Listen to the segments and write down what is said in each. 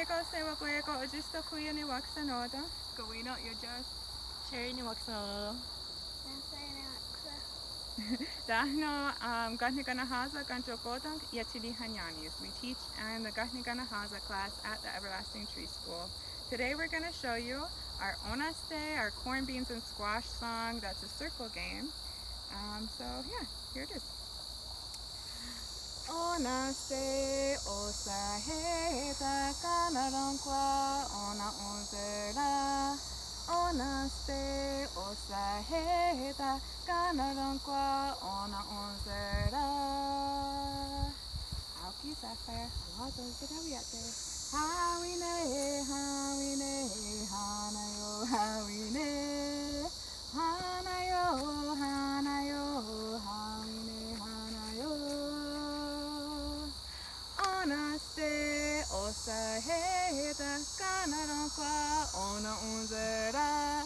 Sewa ko justo kuya ni Waxanoda. Gawina Ujaz. Sherry ni Waxanoda. Dahno Gatni Ganahaza Ganjokotang Yetili Hanyanis. We teach in the Gatni Ganahaza class at the Everlasting Tree School. Today we're going to show you our Onaste, our corn beans and squash song. That's a circle game. So yeah, here it is. Onaste osaheta kanaronkwa ona onzera. Onaste osaheta kanaronkwa ona onzera. Auki sapphire, alato zirawiate. Hawine, hawine, hanayo, hawine. Hanayo, hanayo, hawine, hanayo. Onaste osaheta kanaronkwa ona unzera.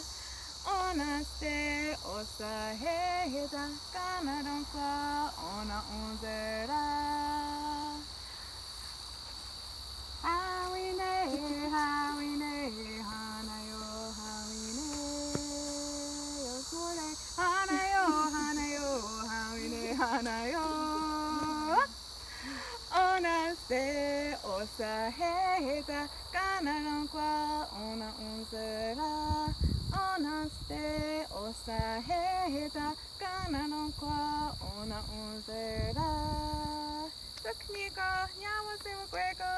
Onaste osaheta kanaronkwa ona unzera. Hawine, hawine, hanayo, hawine. Yosule, hanayo, hanayo, hawine, hanayo. Onaste osaheta kanaronkwa ona unzera. Onaste osaheta kanaronkwa ona unzera. Sukniko, nyawo sewakweko.